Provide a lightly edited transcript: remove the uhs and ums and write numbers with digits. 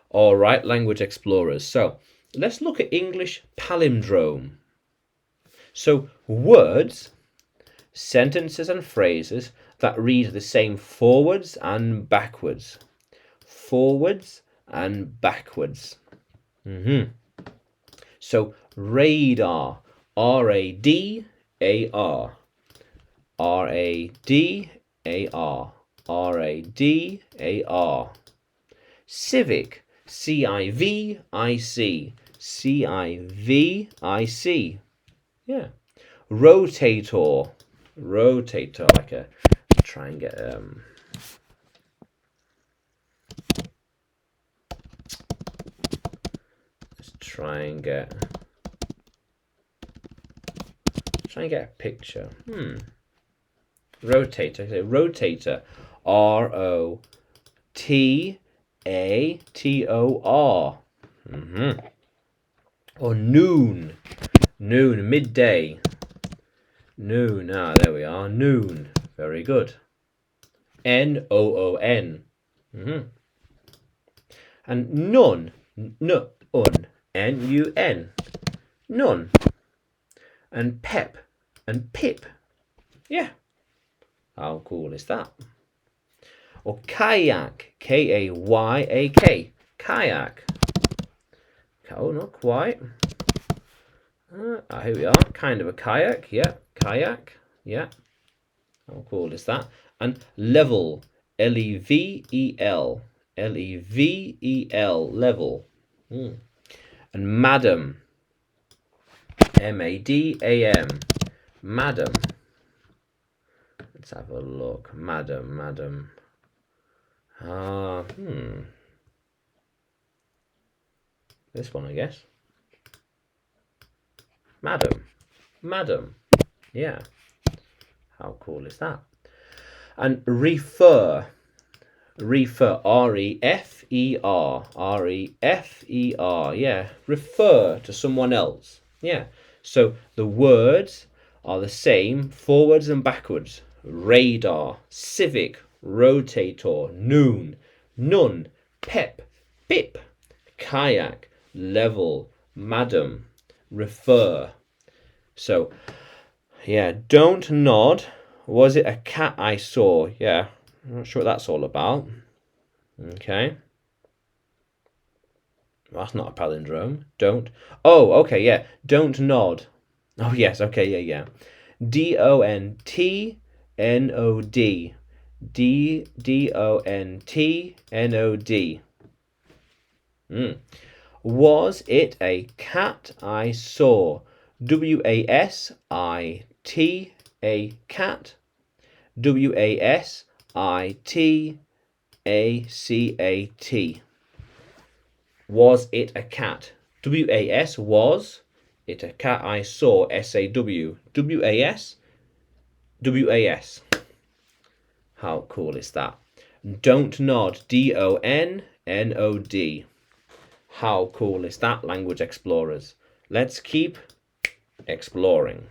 All right, language explorers. So let's look at English palindrome. So words, sentences and phrases that read the same forwards and backwards. Forwards and backwards. So radar, R-A-D-A-R. R-A-D-A-R. R-A-D-A-R. Civic, C-I-V-I-C. C-I-V-I-C. Yeah. Rotator. Rotator, like a, try and get just try and get a picture. Rotator. Rotator. R-O-T-A-T-O-R. Or noon. Noon, midday. Noon. There we are. Noon. Very good. N-O-O-N. And none. N-un. N-U-N. None. And pep. And pip. Yeah. How cool is that? Or kayak. K-A-Y-A-K. Kayak. Oh, not quite. Here we are. Kind of a kayak. Yeah. Kayak. Yeah. How cool is that? And level. L-E-V-E-L. L-E-V-E-L. Level. And madam. M-A-D-A-M. Madam. Let's have a look. Madam. This one, I guess. Madam. Yeah. How cool is that? And refer. R-E-F-E-R. R-E-F-E-R. Yeah. Refer to someone else. Yeah. So the words are the same forwards and backwards. Radar, civic, rotator, noon, none, pep, pip, kayak, level, madam, refer. So, yeah, don't nod. Was it a cat I saw? Yeah, I'm not sure what that's all about. Okay. That's not a palindrome. Don't. Oh, okay, yeah. Don't nod. Oh, yes, okay, yeah. D-O-N-T-N-O-D. D-O-N-T-N-O-D. Was it a cat I saw? W-A-S-I-T, a cat. W-A-S-I-T-A-C-A-T. Was it a cat? W-A-S, was it a cat I saw? S-A-W. W-A-S, W-A-S. How cool is that? Don't nod. D-O-N-N-O-D. How cool is that, language explorers? Let's keep exploring.